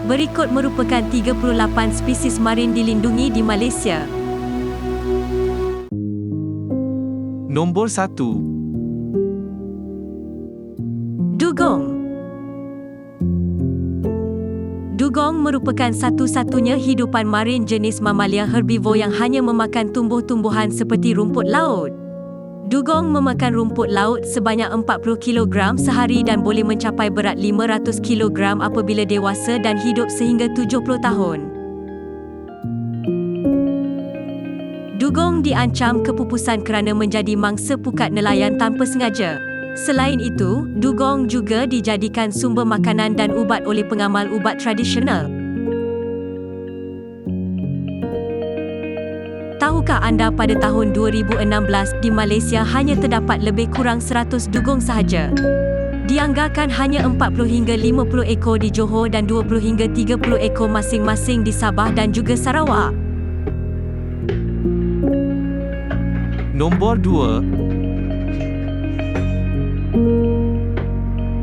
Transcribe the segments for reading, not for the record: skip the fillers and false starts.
Berikut merupakan 38 spesies marin dilindungi di Malaysia. Nombor 1. Dugong. Dugong merupakan satu-satunya hidupan marin jenis mamalia herbivor yang hanya memakan tumbuh-tumbuhan seperti rumput laut. Dugong memakan rumput laut sebanyak 40 kg sehari dan boleh mencapai berat 500 kg apabila dewasa dan hidup sehingga 70 tahun. Dugong diancam kepupusan kerana menjadi mangsa pukat nelayan tanpa sengaja. Selain itu, dugong juga dijadikan sumber makanan dan ubat oleh pengamal ubat tradisional. Tahukah anda pada tahun 2016 di Malaysia hanya terdapat lebih kurang 100 dugong sahaja? Dianggarkan hanya 40 hingga 50 ekor di Johor dan 20 hingga 30 ekor masing-masing di Sabah dan juga Sarawak. Nombor 2.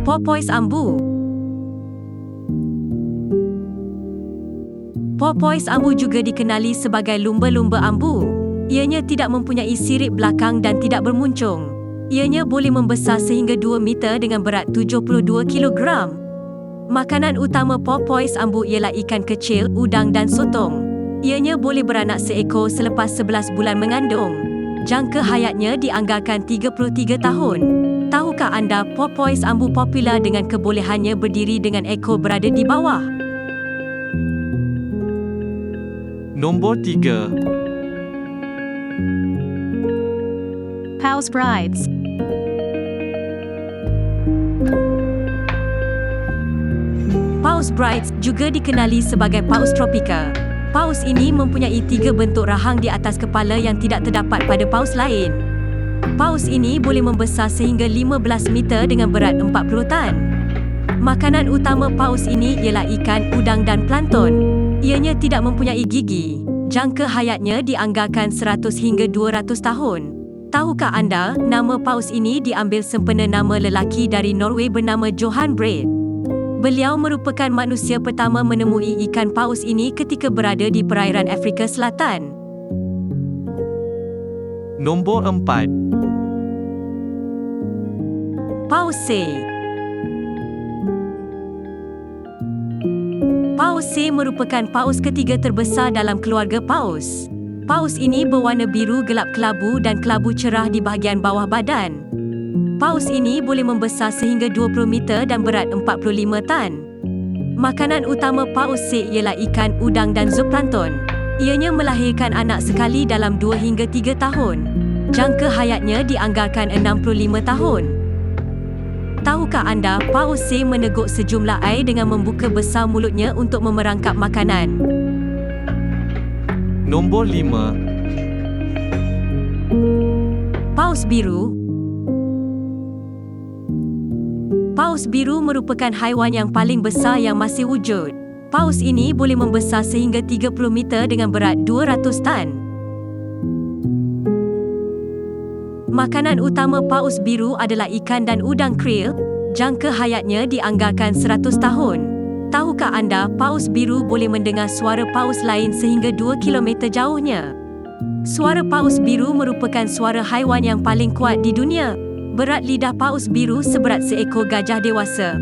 Porpoise ambu. Porpoise ambu juga dikenali sebagai lumba-lumba ambu. Ianya tidak mempunyai sirip belakang dan tidak bermuncung. Ianya boleh membesar sehingga 2 meter dengan berat 72 kg. Makanan utama porpoise ambu ialah ikan kecil, udang dan sotong. Ianya boleh beranak seekor selepas 11 bulan mengandung. Jangka hayatnya dianggarkan 33 tahun. Tahukah anda porpoise ambu popular dengan kebolehannya berdiri dengan ekor berada di bawah? Nombor 3. Paus brides. Paus brides juga dikenali sebagai paus tropika. Paus ini mempunyai 3 bentuk rahang di atas kepala yang tidak terdapat pada paus lain. Paus ini boleh membesar sehingga 15 meter dengan berat 40 tan. Makanan utama paus ini ialah ikan, udang dan plankton. Ianya tidak mempunyai gigi. Jangka hayatnya dianggarkan 100 hingga 200 tahun. Tahukah anda, nama paus ini diambil sempena nama lelaki dari Norway bernama Johan Bredt. Beliau merupakan manusia pertama menemui ikan paus ini ketika berada di perairan Afrika Selatan. Nombor 4. Paus C. Paus C merupakan paus ketiga terbesar dalam keluarga paus. Paus ini berwarna biru gelap kelabu dan kelabu cerah di bahagian bawah badan. Paus ini boleh membesar sehingga 20 meter dan berat 45 tan. Makanan utama paus C ialah ikan, udang dan zooplankton. Ianya melahirkan anak sekali dalam 2 hingga 3 tahun. Jangka hayatnya dianggarkan 65 tahun. Tahukah anda, paus C meneguk sejumlah air dengan membuka besar mulutnya untuk memerangkap makanan? Nombor 5. Paus biru. Paus biru merupakan haiwan yang paling besar yang masih wujud. Paus ini boleh membesar sehingga 30 meter dengan berat 200 tan. Makanan utama paus biru adalah ikan dan udang krill. Jangka hayatnya dianggarkan 100 tahun. Tahukah anda, paus biru boleh mendengar suara paus lain sehingga 2 km jauhnya? Suara paus biru merupakan suara haiwan yang paling kuat di dunia. Berat lidah paus biru seberat seekor gajah dewasa.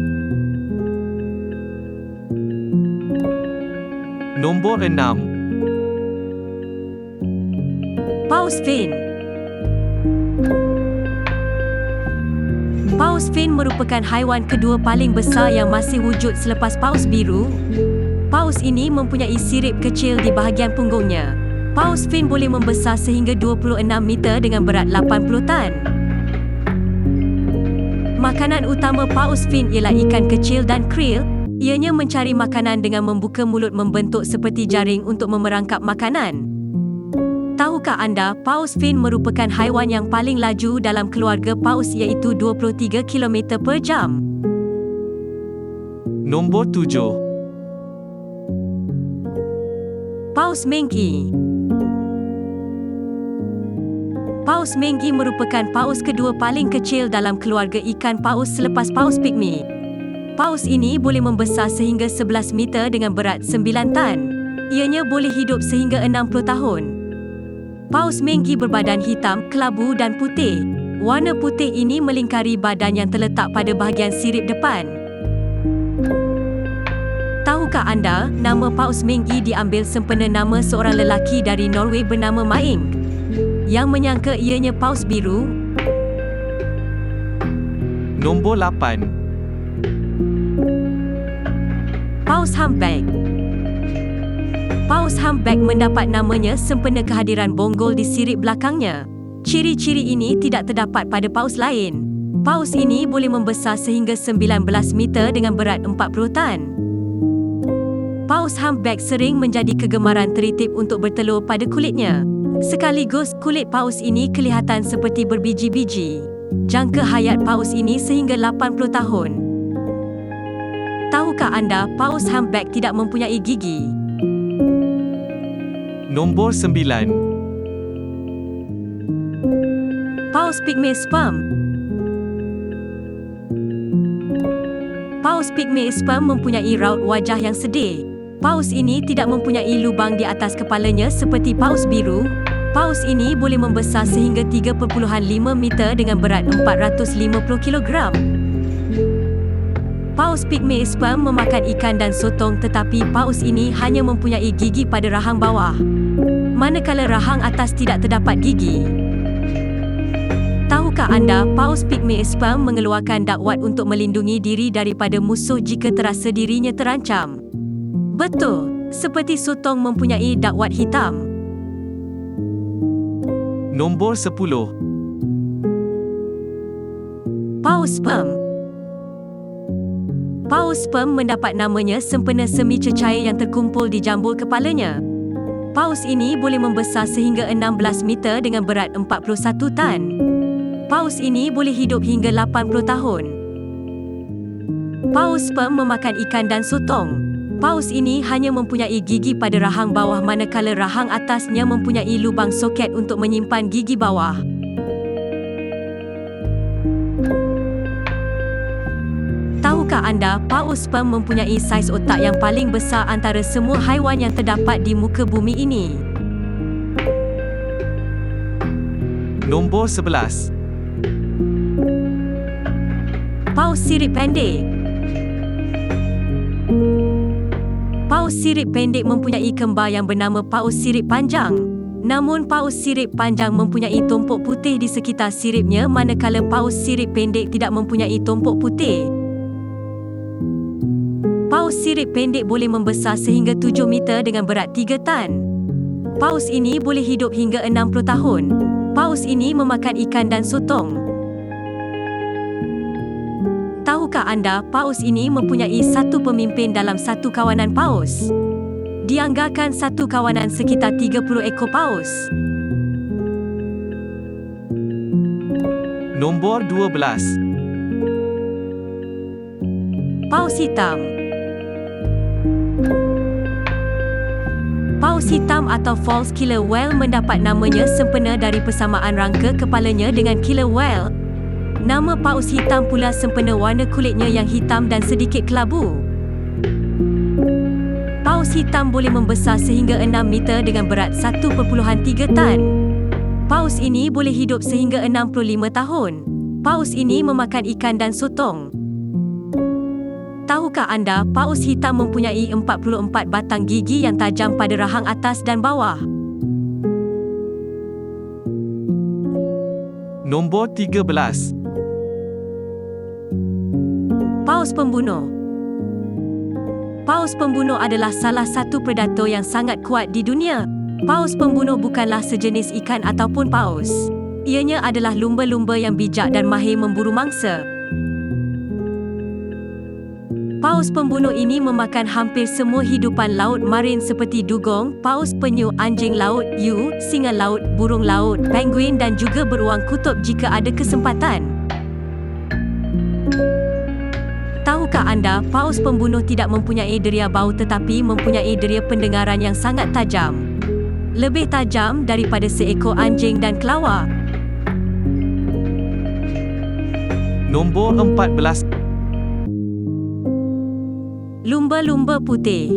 Nombor 6. Paus fin. Paus fin merupakan haiwan kedua paling besar yang masih wujud selepas paus biru. Paus ini mempunyai sirip kecil di bahagian punggungnya. Paus fin boleh membesar sehingga 26 meter dengan berat 80 tan. Makanan utama paus fin ialah ikan kecil dan krill. Ianya mencari makanan dengan membuka mulut membentuk seperti jaring untuk memerangkap makanan. Tahukah anda, paus fin merupakan haiwan yang paling laju dalam keluarga paus iaitu 23 km per jam. Nombor 7. Paus mengki. Paus mengki merupakan paus kedua paling kecil dalam keluarga ikan paus selepas paus pigmi. Paus ini boleh membesar sehingga 11 meter dengan berat 9 tan. Ianya boleh hidup sehingga 60 tahun. Paus Mengki berbadan hitam, kelabu dan putih. Warna putih ini melingkari badan yang terletak pada bahagian sirip depan. Tahukah anda, nama Paus Mengki diambil sempena nama seorang lelaki dari Norway bernama Maing, yang menyangka ianya paus biru? Nombor 8. Paus Humpback. Paus Humpback mendapat namanya sempena kehadiran bonggol di sirip belakangnya. Ciri-ciri ini tidak terdapat pada paus lain. Paus ini boleh membesar sehingga 19 meter dengan berat 40 tan. Paus Humpback sering menjadi kegemaran teritik untuk bertelur pada kulitnya. Sekaligus, kulit paus ini kelihatan seperti berbiji-biji. Jangka hayat paus ini sehingga 80 tahun. Tahukah anda, paus Humpback tidak mempunyai gigi? Nombor 9. Paus Pygmy Sperm. Paus Pygmy Sperm mempunyai raut wajah yang sedih. Paus ini tidak mempunyai lubang di atas kepalanya seperti paus biru. Paus ini boleh membesar sehingga 3.5 meter dengan berat 450 kilogram. Paus Pygmy Sperm memakan ikan dan sotong, tetapi paus ini hanya mempunyai gigi pada rahang bawah, manakala rahang atas tidak terdapat gigi. Tahukah anda, paus Pygmy Sperm mengeluarkan dakwat untuk melindungi diri daripada musuh jika terasa dirinya terancam? Betul, seperti sotong mempunyai dakwat hitam. Nombor 10. Paus Sperm. Paus Sperm mendapat namanya sempena semi cecair yang terkumpul di jambul kepalanya. Paus ini boleh membesar sehingga 16 meter dengan berat 41 tan. Paus ini boleh hidup hingga 80 tahun. Paus Sperm memakan ikan dan sotong. Paus ini hanya mempunyai gigi pada rahang bawah, manakala rahang atasnya mempunyai lubang soket untuk menyimpan gigi bawah. Tahukah anda, paus Sperm mempunyai saiz otak yang paling besar antara semua haiwan yang terdapat di muka bumi ini? Nombor 11. Paus sirip pendek. Paus sirip pendek mempunyai kembar yang bernama paus sirip panjang. Namun paus sirip panjang mempunyai tumpuk putih di sekitar siripnya, manakala paus sirip pendek tidak mempunyai tumpuk putih. Paus sirip pendek boleh membesar sehingga 7 meter dengan berat 3 tan. Paus ini boleh hidup hingga 60 tahun. Paus ini memakan ikan dan sotong. Tahukah anda, paus ini mempunyai satu pemimpin dalam satu kawanan paus? Dianggarkan satu kawanan sekitar 30 ekor paus. Nombor 12. Paus hitam. Paus hitam atau false killer whale mendapat namanya sempena dari persamaan rangka kepalanya dengan killer whale. Nama paus hitam pula sempena warna kulitnya yang hitam dan sedikit kelabu. Paus hitam boleh membesar sehingga 6 meter dengan berat 1.3 tan. Paus ini boleh hidup sehingga 65 tahun. Paus ini memakan ikan dan sotong. Tahukah anda, paus hitam mempunyai 44 batang gigi yang tajam pada rahang atas dan bawah? Nombor 13. Paus pembunuh. Paus pembunuh adalah salah satu predator yang sangat kuat di dunia. Paus pembunuh bukanlah sejenis ikan ataupun paus. Ianya adalah lumba-lumba yang bijak dan mahir memburu mangsa. Paus pembunuh ini memakan hampir semua hidupan laut marin seperti dugong, paus penyu, anjing laut, hiu, singa laut, burung laut, penguin dan juga beruang kutub jika ada kesempatan. Tahukah anda, paus pembunuh tidak mempunyai deria bau tetapi mempunyai deria pendengaran yang sangat tajam. Lebih tajam daripada seekor anjing dan kelawar. Nombor 14. Lumba-lumba putih.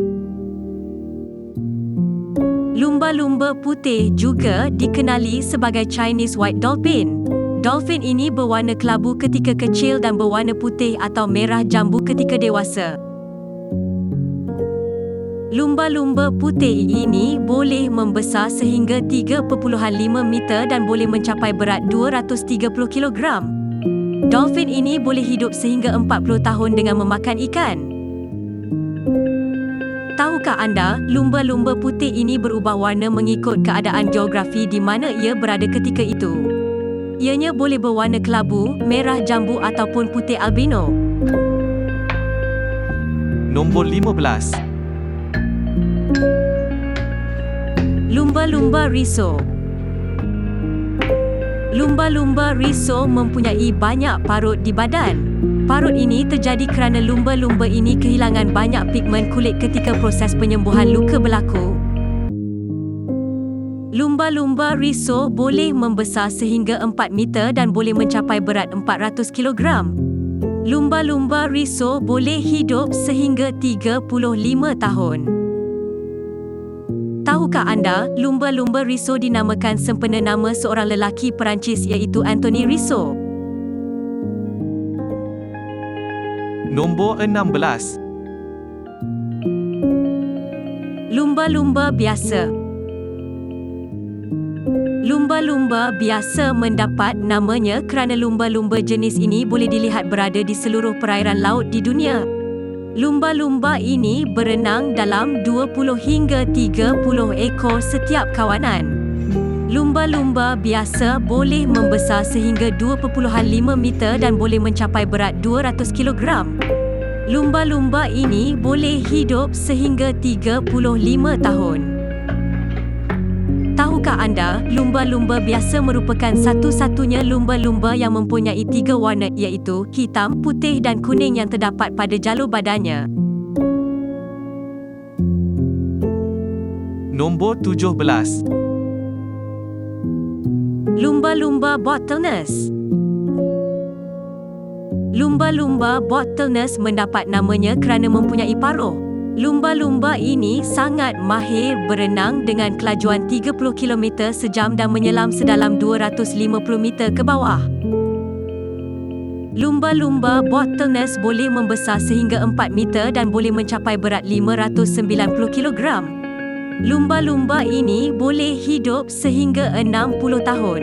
Lumba-lumba putih juga dikenali sebagai Chinese white dolphin. Dolphin ini berwarna kelabu ketika kecil dan berwarna putih atau merah jambu ketika dewasa. Lumba-lumba putih ini boleh membesar sehingga 3.5 meter dan boleh mencapai berat 230 kilogram. Dolphin ini boleh hidup sehingga 40 tahun dengan memakan ikan. Tahukah anda, lumba-lumba putih ini berubah warna mengikut keadaan geografi di mana ia berada ketika itu. Ianya boleh berwarna kelabu, merah jambu ataupun putih albino. Nombor 15. Lumba-lumba riso. Lumba-lumba riso mempunyai banyak parut di badan. Parut ini terjadi kerana lumba-lumba ini kehilangan banyak pigmen kulit ketika proses penyembuhan luka berlaku. Lumba-lumba riso boleh membesar sehingga 4 meter dan boleh mencapai berat 400 kilogram. Lumba-lumba riso boleh hidup sehingga 35 tahun. Tahukah anda, lumba-lumba riso dinamakan sempena nama seorang lelaki Perancis iaitu Anthony Risso? Nombor 16. Lumba-lumba biasa. Lumba-lumba biasa mendapat namanya kerana lumba-lumba jenis ini boleh dilihat berada di seluruh perairan laut di dunia. Lumba-lumba ini berenang dalam 20 hingga 30 ekor setiap kawanan. Lumba-lumba biasa boleh membesar sehingga 2.5 meter dan boleh mencapai berat 200 kilogram. Lumba-lumba ini boleh hidup sehingga 35 tahun. Tahukah anda, lumba-lumba biasa merupakan satu-satunya lumba-lumba yang mempunyai 3 warna iaitu hitam, putih dan kuning yang terdapat pada jalur badannya. Nombor 17. Lumba-lumba bottlenose. Lumba-lumba bottlenose mendapat namanya kerana mempunyai paruh. Lumba-lumba ini sangat mahir berenang dengan kelajuan 30 km sejam dan menyelam sedalam 250 meter ke bawah. Lumba-lumba bottlenose boleh membesar sehingga 4 meter dan boleh mencapai berat 590 kilogram. Lumba-lumba ini boleh hidup sehingga 60 tahun.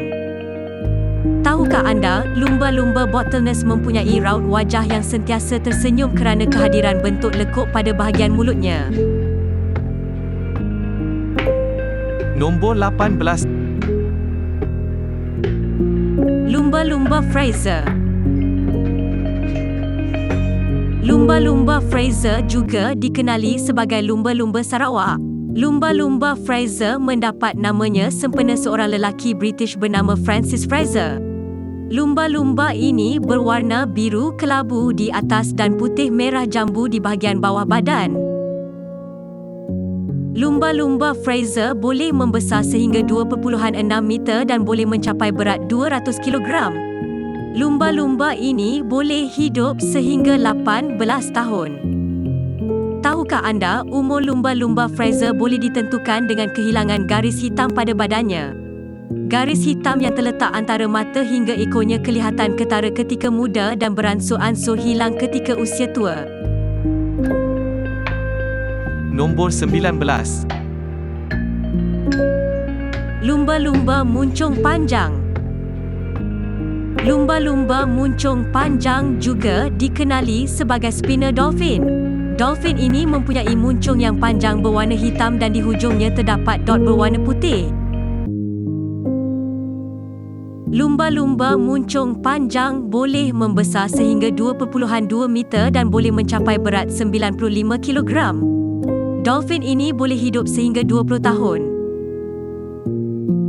Tahukah anda, lumba-lumba bottlenose mempunyai raut wajah yang sentiasa tersenyum kerana kehadiran bentuk lekuk pada bahagian mulutnya. Nombor 18. Lumba-lumba Fraser. Lumba-lumba Fraser juga dikenali sebagai lumba-lumba Sarawak. Lumba-lumba Fraser mendapat namanya sempena seorang lelaki British bernama Francis Fraser. Lumba-lumba ini berwarna biru kelabu di atas dan putih merah jambu di bahagian bawah badan. Lumba-lumba Fraser boleh membesar sehingga 2.6 meter dan boleh mencapai berat 200 kilogram. Lumba-lumba ini boleh hidup sehingga 18 tahun. Tahukah anda, umur lumba-lumba Fraser boleh ditentukan dengan kehilangan garis hitam pada badannya. Garis hitam yang terletak antara mata hingga ekornya kelihatan ketara ketika muda dan beransur-ansur hilang ketika usia tua. Nombor 19. Lumba-lumba muncung panjang. Lumba-lumba muncung panjang juga dikenali sebagai spinner dolphin. Dolphin ini mempunyai muncung yang panjang berwarna hitam dan di hujungnya terdapat dot berwarna putih. Lumba-lumba muncung panjang boleh membesar sehingga 2.2 meter dan boleh mencapai berat 95 kilogram. Dolphin ini boleh hidup sehingga 20 tahun.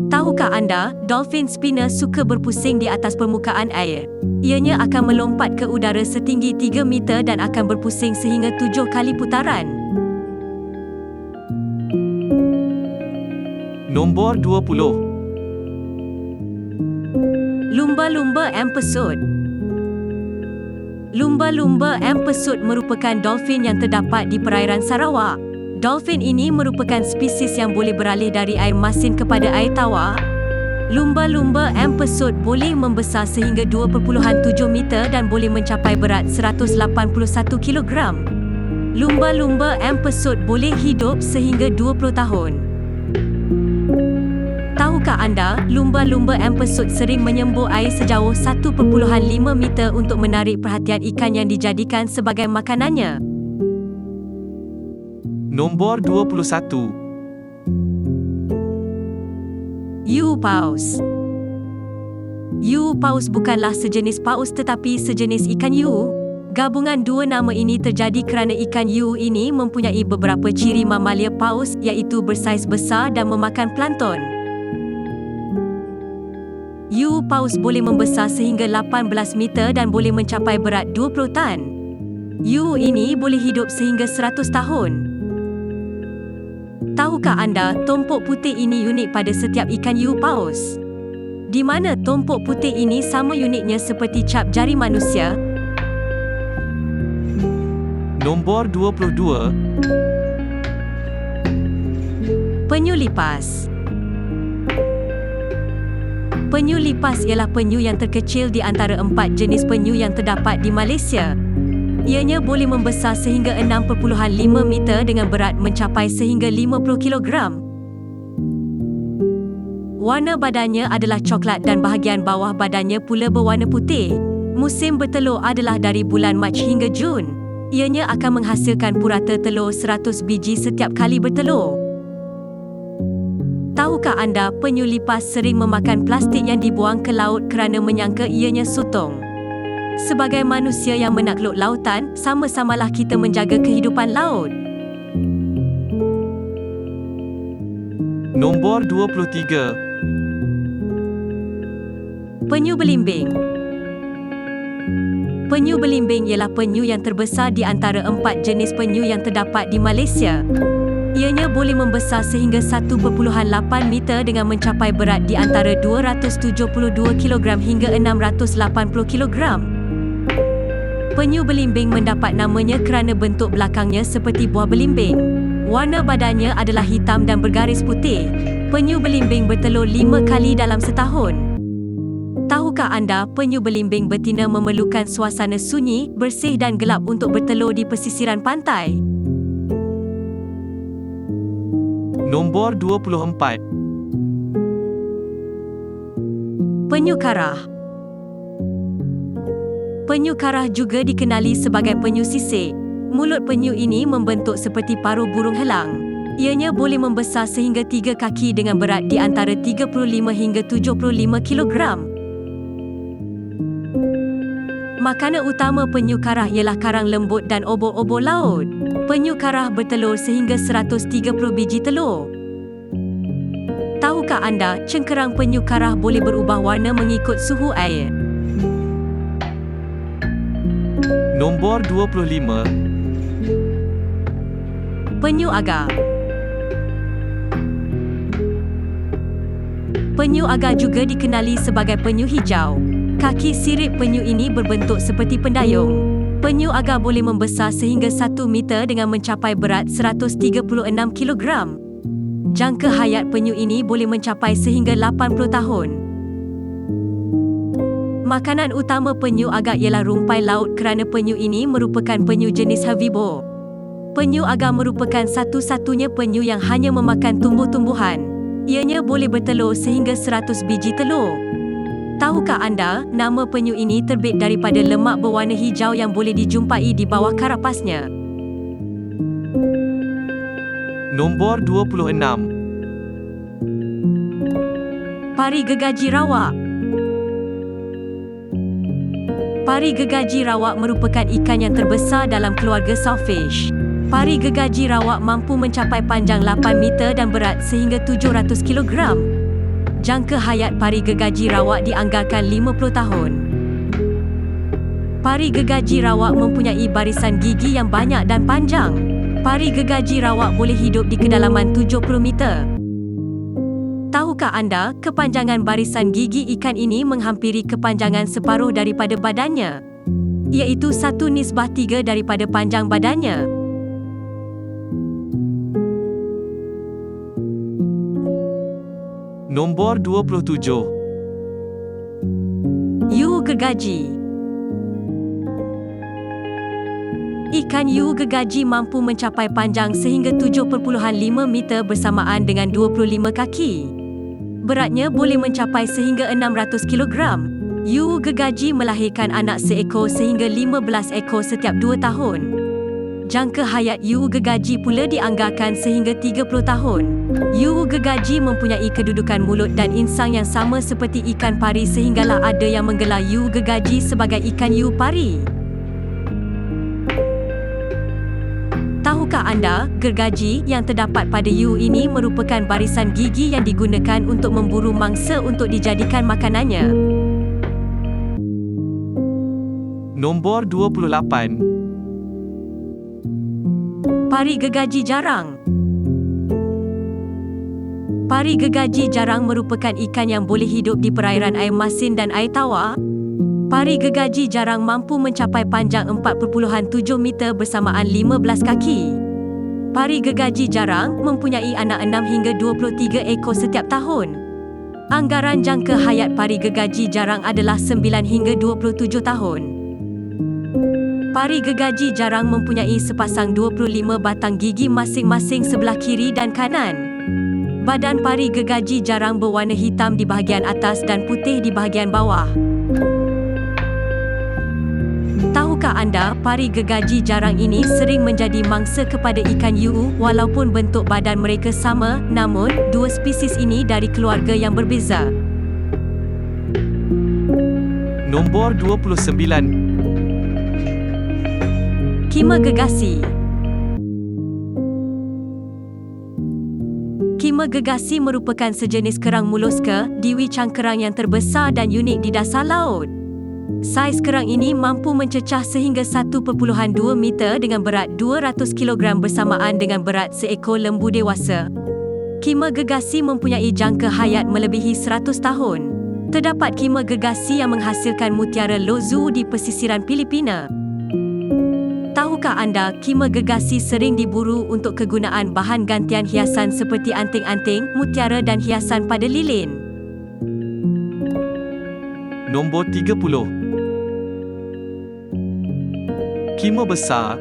Tahukah anda, dolphin spinner suka berpusing di atas permukaan air. Ianya akan melompat ke udara setinggi 3 meter dan akan berpusing sehingga 7 kali putaran. Nombor 20. Lumba-lumba Ampersod. Lumba-lumba empesut merupakan dolfin yang terdapat di perairan Sarawak. Dolfin ini merupakan spesies yang boleh beralih dari air masin kepada air tawar. Lumba-lumba empesut boleh membesar sehingga 2.7 meter dan boleh mencapai berat 181 kilogram. Lumba-lumba empesut boleh hidup sehingga 20 tahun. Tahukah anda, lumba-lumba empesut sering menyembur air sejauh 1.5 meter untuk menarik perhatian ikan yang dijadikan sebagai makanannya. Nombor 21. U-Paus. U-Paus bukanlah sejenis paus tetapi sejenis ikan U. Gabungan dua nama ini terjadi kerana ikan U ini mempunyai beberapa ciri mamalia paus iaitu bersaiz besar dan memakan plankton. U-Paus boleh membesar sehingga 18 meter dan boleh mencapai berat 20 tan. U ini boleh hidup sehingga 100 tahun. Tahukah anda, tumpuk putih ini unik pada setiap ikan U-Paus? Di mana tumpuk putih ini sama uniknya seperti cap jari manusia? Nombor 22. Penyu lipas. Penyu lipas ialah penyu yang terkecil di antara 4 jenis penyu yang terdapat di Malaysia. Ianya boleh membesar sehingga 6.5 meter dengan berat mencapai sehingga 50 kilogram. Warna badannya adalah coklat dan bahagian bawah badannya pula berwarna putih. Musim bertelur adalah dari bulan Mac hingga Jun. Ianya akan menghasilkan purata telur 100 biji setiap kali bertelur. Tahukah anda, penyu lipas sering memakan plastik yang dibuang ke laut kerana menyangka ianya sutong? Sebagai manusia yang menakluk lautan, sama-samalah kita menjaga kehidupan laut. Nombor 23. Penyu belimbing. Penyu belimbing ialah penyu yang terbesar di antara 4 jenis penyu yang terdapat di Malaysia. Ianya boleh membesar sehingga 1.8 meter dengan mencapai berat di antara 272 kg hingga 680 kg. Penyu belimbing mendapat namanya kerana bentuk belakangnya seperti buah belimbing. Warna badannya adalah hitam dan bergaris putih. Penyu belimbing bertelur 5 kali dalam setahun. Tahukah anda, penyu belimbing betina memerlukan suasana sunyi, bersih dan gelap untuk bertelur di pesisiran pantai. Nombor 24. Penyu karah. Penyu karah juga dikenali sebagai penyu sisik. Mulut penyu ini membentuk seperti paruh burung helang. Ianya boleh membesar sehingga 3 kaki dengan berat di antara 35 hingga 75 kilogram. Makanan utama penyu karah ialah karang lembut dan obor-obor laut. Penyu karah bertelur sehingga 130 biji telur. Tahukah anda, cengkerang penyu karah boleh berubah warna mengikut suhu air? Nombor 25. Penyu agar. Penyu agar juga dikenali sebagai penyu hijau. Kaki sirip penyu ini berbentuk seperti pendayung. Penyu agar boleh membesar sehingga 1 meter dengan mencapai berat 136 kilogram. Jangka hayat penyu ini boleh mencapai sehingga 80 tahun. Makanan utama penyu agar ialah rumpai laut kerana penyu ini merupakan penyu jenis herbivore. Penyu agar merupakan satu-satunya penyu yang hanya memakan tumbuh-tumbuhan. Ianya boleh bertelur sehingga 100 biji telur. Tahukah anda, nama penyu ini terbit daripada lemak berwarna hijau yang boleh dijumpai di bawah karapasnya. Nombor 26. Pari gergaji rawak. Pari gergaji rawak merupakan ikan yang terbesar dalam keluarga sawfish. Pari gergaji rawak mampu mencapai panjang 8 meter dan berat sehingga 700 kilogram. Jangka hayat pari gergaji rawak dianggarkan 50 tahun. Pari gergaji rawak mempunyai barisan gigi yang banyak dan panjang. Pari gergaji rawak boleh hidup di kedalaman 70 meter. Tahukah anda, kepanjangan barisan gigi ikan ini menghampiri kepanjangan separuh daripada badannya? iaitu 1/3 daripada panjang badannya. Nombor 27. Hiu gergaji. Ikan hiu gergaji mampu mencapai panjang sehingga 7.5 meter bersamaan dengan 25 kaki. Beratnya boleh mencapai sehingga 600 kilogram. Hiu gergaji melahirkan anak seekor sehingga 15 ekor setiap 2 tahun. Jangka hayat hiu gergaji pula dianggarkan sehingga 30 tahun. Hiu gergaji mempunyai kedudukan mulut dan insang yang sama seperti ikan pari sehinggalah ada yang menggelar hiu gergaji sebagai ikan hiu pari. Tahukah anda, gergaji yang terdapat pada hiu ini merupakan barisan gigi yang digunakan untuk memburu mangsa untuk dijadikan makanannya? Nombor 28. Pari gergaji jarang. Pari gergaji jarang merupakan ikan yang boleh hidup di perairan air masin dan air tawar. Pari gergaji jarang mampu mencapai panjang 4.7 meter bersamaan 15 kaki. Pari gergaji jarang mempunyai anak 6 hingga 23 ekor setiap tahun. Anggaran jangka hayat pari gergaji jarang adalah 9 hingga 27 tahun. Pari gergaji jarang mempunyai sepasang 25 batang gigi masing-masing sebelah kiri dan kanan. Badan pari gergaji jarang berwarna hitam di bahagian atas dan putih di bahagian bawah. Tahukah anda, pari gergaji jarang ini sering menjadi mangsa kepada ikan hiu walaupun bentuk badan mereka sama, namun dua spesies ini dari keluarga yang berbeza. Nombor 29. Kima gergasi. Kima gergasi merupakan sejenis kerang moluska, diwi cangkerang yang terbesar dan unik di dasar laut. Saiz kerang ini mampu mencecah sehingga 1.2 meter dengan berat 200 kg bersamaan dengan berat seekor lembu dewasa. Kima gergasi mempunyai jangka hayat melebihi 100 tahun. Terdapat kima gergasi yang menghasilkan mutiara lozu di pesisiran Filipina. Tahukah anda, kima gergasi sering diburu untuk kegunaan bahan gantian hiasan seperti anting-anting, mutiara dan hiasan pada lilin. Nombor 30. Kima besar.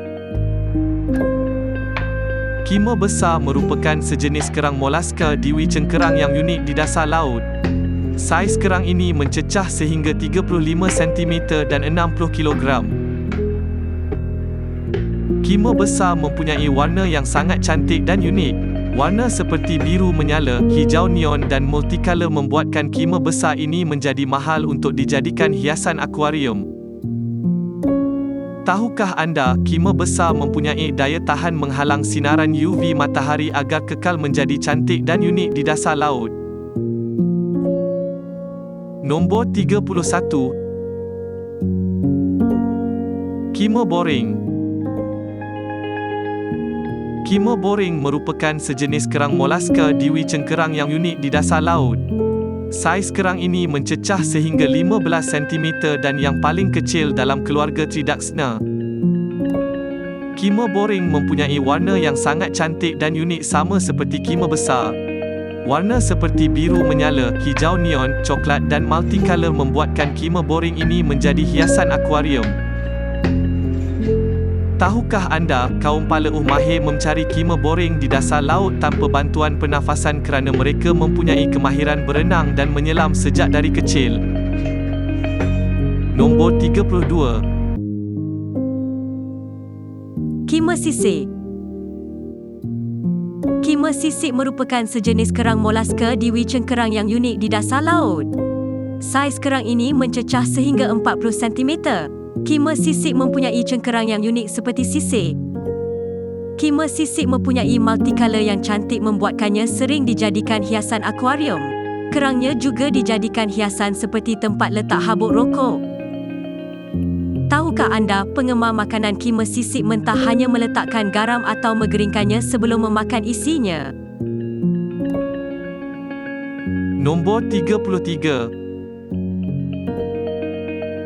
Kima besar merupakan sejenis kerang molaska diwi cengkerang yang unik di dasar laut. Saiz kerang ini mencecah sehingga 35 cm dan 60 kg. Kima besar mempunyai warna yang sangat cantik dan unik. Warna seperti biru menyala, hijau neon dan multicolor membuatkan kima besar ini menjadi mahal untuk dijadikan hiasan akuarium. Tahukah anda, kima besar mempunyai daya tahan menghalang sinaran UV matahari agar kekal menjadi cantik dan unik di dasar laut. Nombor 31. Kima boring. Kima boring merupakan sejenis kerang molaska diwi cengkerang yang unik di dasar laut. Saiz kerang ini mencecah sehingga 15 cm dan yang paling kecil dalam keluarga Tridactyna. Kima boring mempunyai warna yang sangat cantik dan unik sama seperti kima besar. Warna seperti biru menyala, hijau neon, coklat dan multicolor membuatkan kima boring ini menjadi hiasan akuarium. Tahukah anda, kaum palauh mahir mencari kima boring di dasar laut tanpa bantuan pernafasan kerana mereka mempunyai kemahiran berenang dan menyelam sejak dari kecil. Nombor 32. Kima sisik. Kima sisik merupakan sejenis kerang molaska diwi cengkerang yang unik di dasar laut. Saiz kerang ini mencecah sehingga 40 cm. Kima sisik mempunyai cengkerang yang unik seperti sisik. Kima sisik mempunyai multicolor yang cantik membuatkannya sering dijadikan hiasan akuarium. Kerangnya juga dijadikan hiasan seperti tempat letak habuk rokok. Tahukah anda, penggemar makanan kima sisik mentah hanya meletakkan garam atau mengeringkannya sebelum memakan isinya? Nombor 33.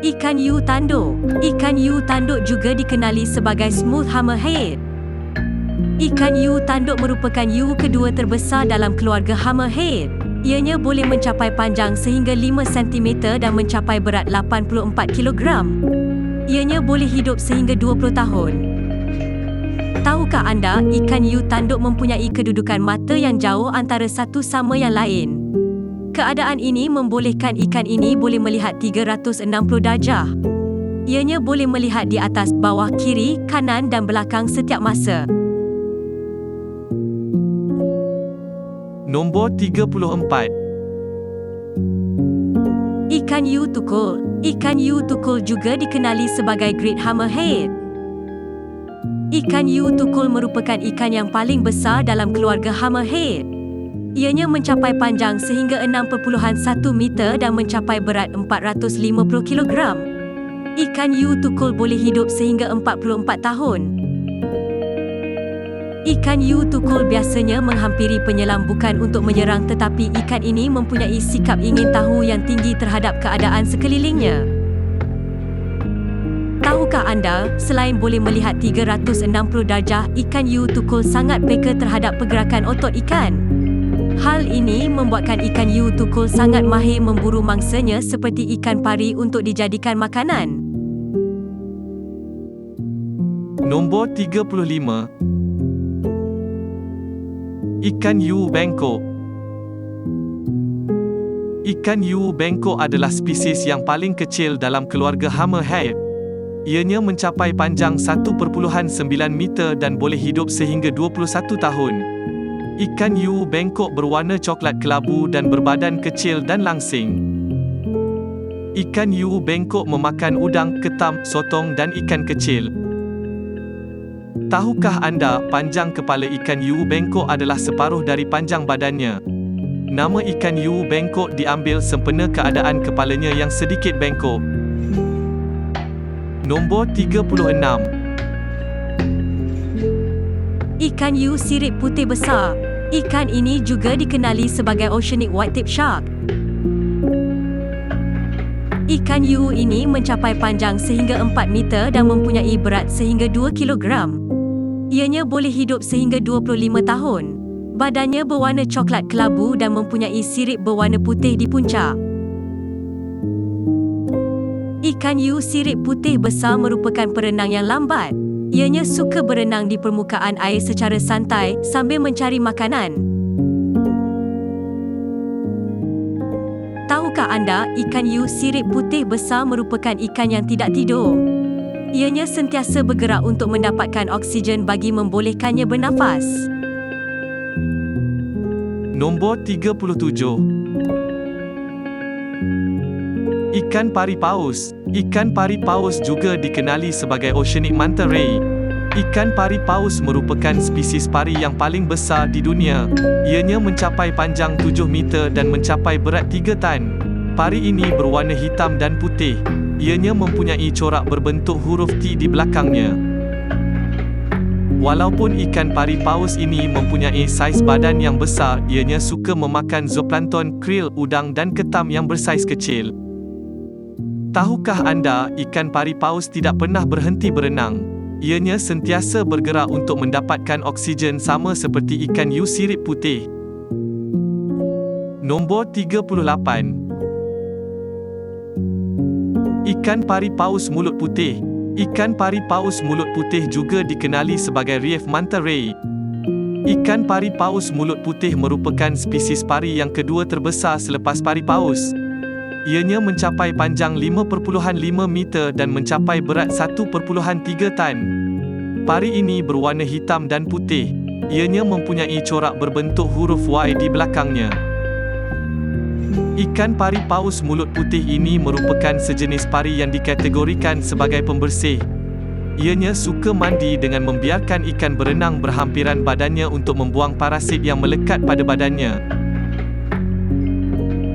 Ikan hiu tanduk. Ikan hiu tanduk juga dikenali sebagai smooth hammerhead. Ikan hiu tanduk merupakan hiu kedua terbesar dalam keluarga hammerhead. Ianya boleh mencapai panjang sehingga 5 cm dan mencapai berat 84 kg. Ianya boleh hidup sehingga 20 tahun. Tahukah anda, ikan hiu tanduk mempunyai kedudukan mata yang jauh antara satu sama yang lain. Keadaan ini membolehkan ikan ini boleh melihat 360 darjah. Ianya boleh melihat di atas, bawah, kiri, kanan dan belakang setiap masa. Nombor 34. Ikan hiu tukul. Ikan hiu tukul juga dikenali sebagai great hammerhead. Ikan hiu tukul merupakan ikan yang paling besar dalam keluarga hammerhead. Ianya mencapai panjang sehingga 6.1 meter dan mencapai berat 450 kg. Ikan hiu tukul boleh hidup sehingga 44 tahun. Ikan hiu tukul biasanya menghampiri penyelam bukan untuk menyerang, tetapi ikan ini mempunyai sikap ingin tahu yang tinggi terhadap keadaan sekelilingnya. Tahukah anda, selain boleh melihat 360 darjah, ikan hiu tukul sangat peka terhadap pergerakan otot ikan. Hal ini membuatkan ikan hiu tukul sangat mahir memburu mangsanya seperti ikan pari untuk dijadikan makanan. Nombor 35. Ikan hiu bengkok. Ikan hiu bengkok adalah spesies yang paling kecil dalam keluarga hammerhead. Ianya mencapai panjang 1.9 meter dan boleh hidup sehingga 21 tahun. Ikan hiu bengkok berwarna coklat kelabu dan berbadan kecil dan langsing. Ikan hiu bengkok memakan udang, ketam, sotong dan ikan kecil. Tahukah anda, panjang kepala ikan hiu bengkok adalah separuh dari panjang badannya. Nama ikan hiu bengkok diambil sempena keadaan kepalanya yang sedikit bengkok. Nombor 36. Ikan hiu sirip putih besar. Ikan ini juga dikenali sebagai oceanic white-tip shark. Ikan hiu ini mencapai panjang sehingga 4 meter dan mempunyai berat sehingga 2 kilogram. Ianya boleh hidup sehingga 25 tahun. Badannya berwarna coklat kelabu dan mempunyai sirip berwarna putih di puncak. Ikan hiu sirip putih besar merupakan perenang yang lambat. Ianya suka berenang di permukaan air secara santai sambil mencari makanan. Tahukah anda, ikan hiu sirip putih besar merupakan ikan yang tidak tidur. Ianya sentiasa bergerak untuk mendapatkan oksigen bagi membolehkannya bernafas. Nombor 37. Ikan pari paus. Ikan pari paus juga dikenali sebagai oceanic manta ray. Ikan pari paus merupakan spesies pari yang paling besar di dunia. Ianya mencapai panjang 7 meter dan mencapai berat 3 tan. Pari ini berwarna hitam dan putih. Ianya mempunyai corak berbentuk huruf T di belakangnya. Walaupun ikan pari paus ini mempunyai saiz badan yang besar, ianya suka memakan zooplankton, krill, udang dan ketam yang bersaiz kecil. Tahukah anda, ikan pari paus tidak pernah berhenti berenang. Ianya sentiasa bergerak untuk mendapatkan oksigen sama seperti ikan hiu sirip putih. Nombor 38. Ikan pari paus mulut putih. Ikan pari paus mulut putih juga dikenali sebagai reef manta ray. Ikan pari paus mulut putih merupakan spesies pari yang kedua terbesar selepas pari paus. Ianya mencapai panjang 5.5 meter dan mencapai berat 1.3 tan. Pari ini berwarna hitam dan putih. Ianya mempunyai corak berbentuk huruf Y di belakangnya. Ikan pari paus mulut putih ini merupakan sejenis pari yang dikategorikan sebagai pembersih. Ianya suka mandi dengan membiarkan ikan berenang berhampiran badannya untuk membuang parasit yang melekat pada badannya.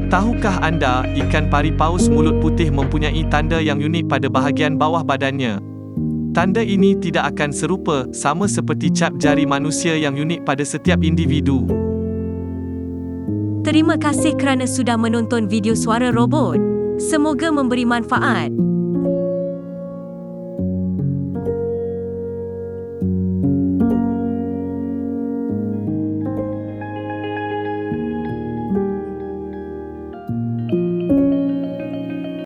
Tahukah anda, ikan pari paus mulut putih mempunyai tanda yang unik pada bahagian bawah badannya. Tanda ini tidak akan serupa, sama seperti cap jari manusia yang unik pada setiap individu. Terima kasih kerana sudah menonton video Suara Robot. Semoga memberi manfaat.